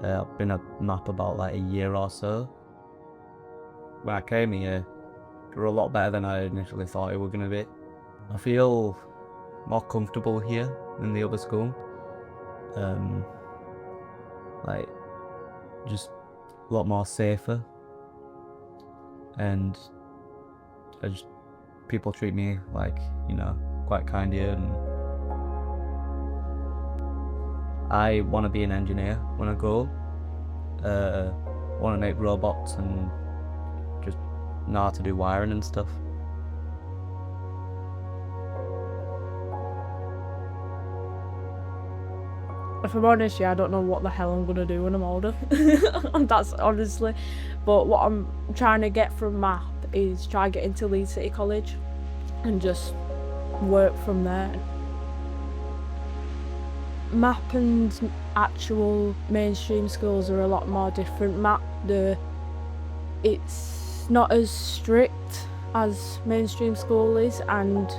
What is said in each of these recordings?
I've been at MAP about like a year or so. When I came here, it were a lot better than I initially thought it were going to be. I feel more comfortable here than the other school. Like, just a lot more safer. And people treat me like, quite kind here. And I want to be an engineer when I grow up. I want to make robots and just know how to do wiring and stuff. If I'm honest, I don't know what the hell I'm going to do when I'm older. That's honestly. But what I'm trying to get from MAP is try and get into Leeds City College and just work from there. MAP and actual mainstream schools are a lot more different. MAP, it's not as strict as mainstream school is, and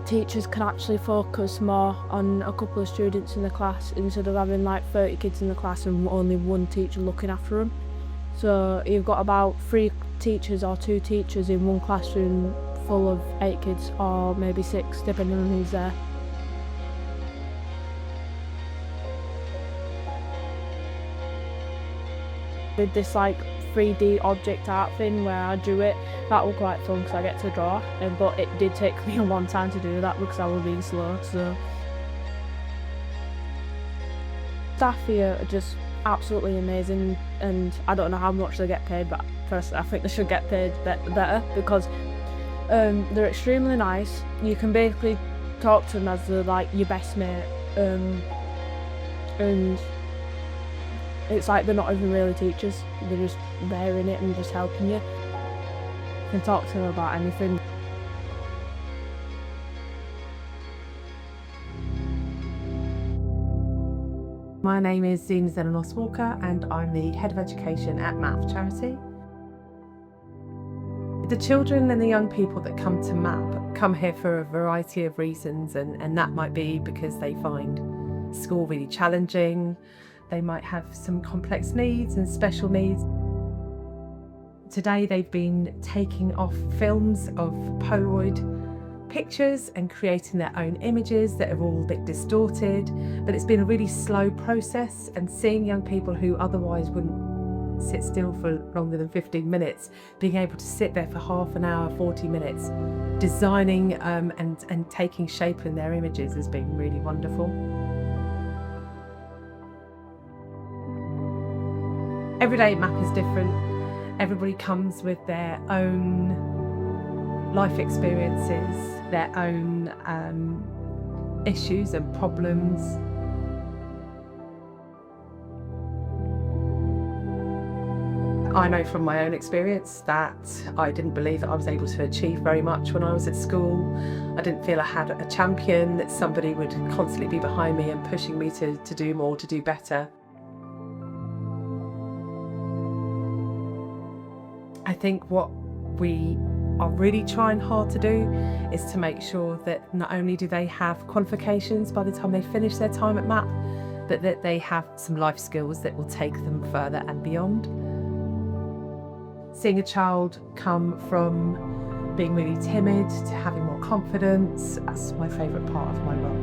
teachers can actually focus more on a couple of students in the class instead of having like 30 kids in the class and only one teacher looking after them. So you've got about 3 teachers or 2 teachers in one classroom full of 8 kids, or maybe 6 depending on who's there. Did this like 3D object art thing where I drew it. That was quite fun because I get to draw, but it did take me a long time to do that because I was being slow. So staff here are just absolutely amazing, and I don't know how much they get paid, but personally I think they should get paid better because they're extremely nice. You can basically talk to them as like your best mate, and it's like they're not even really teachers, they're just there in it and just helping you. You can talk to them about anything. My name is Zina Zelenos Walker and I'm the Head of Education at MAP Charity. The children and the young people that come to MAP come here for a variety of reasons, and that might be because they find school really challenging. They might have some complex needs and special needs. Today they've been taking off films of Polaroid pictures and creating their own images that are all a bit distorted, but it's been a really slow process, and seeing young people who otherwise wouldn't sit still for longer than 15 minutes, being able to sit there for half an hour, 40 minutes, designing and taking shape in their images has been really wonderful. Every day at MAP is different. Everybody comes with their own life experiences, their own issues and problems. I know from my own experience that I didn't believe that I was able to achieve very much when I was at school. I didn't feel I had a champion, that somebody would constantly be behind me and pushing me to do more, to do better. I think what we are really trying hard to do is to make sure that not only do they have qualifications by the time they finish their time at MAP, but that they have some life skills that will take them further and beyond. Seeing a child come from being really timid to having more confidence, that's my favourite part of my role.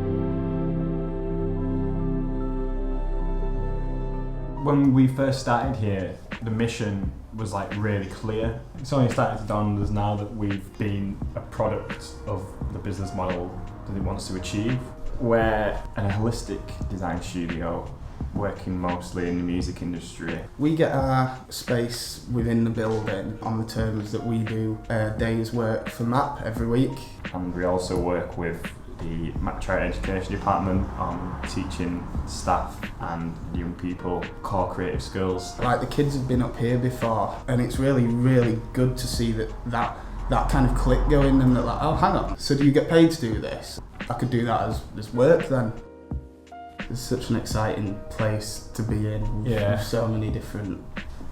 When we first started here, the mission was like really clear. It's only started to dawn on us now that we've been a product of the business model that it wants to achieve. We're a holistic design studio working mostly in the music industry. We get our space within the building on the terms that we do a day's work for MAP every week. And we also work with the MAP Charity Education Department on teaching staff and young people core creative skills. Like, the kids have been up here before, and it's really, really good to see that kind of click going, and they're like, oh, hang on, so do you get paid to do this? I could do that as work then. It's such an exciting place to be in with so many different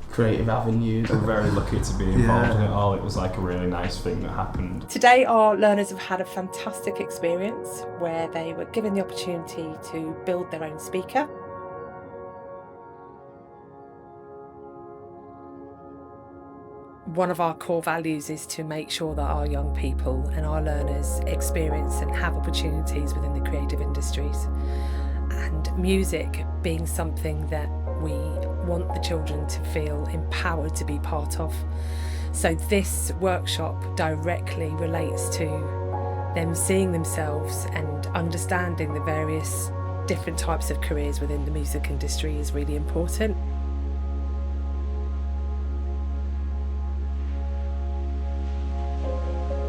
creative avenues. We're very lucky to be involved in it all. It was like a really nice thing that happened. Today our learners have had a fantastic experience where they were given the opportunity to build their own speaker. One of our core values is to make sure that our young people and our learners experience and have opportunities within the creative industries. And music being something that we want the children to feel empowered to be part of. So this workshop directly relates to them seeing themselves and understanding the various different types of careers within the music industry is really important.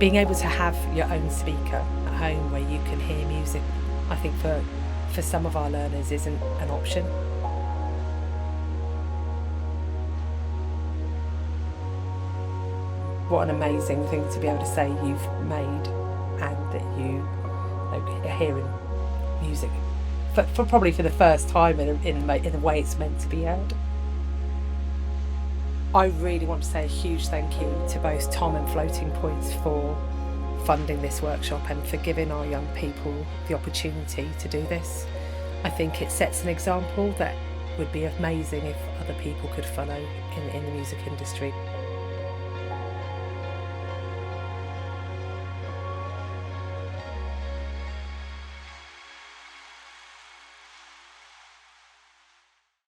Being able to have your own speaker at home where you can hear music, I think for some of our learners isn't an option. What an amazing thing to be able to say you've made, and that you are hearing music for probably for the first time in the way it's meant to be heard. I really want to say a huge thank you to both Tom and Floating Points for funding this workshop and for giving our young people the opportunity to do this. I think it sets an example that would be amazing if other people could follow in the music industry.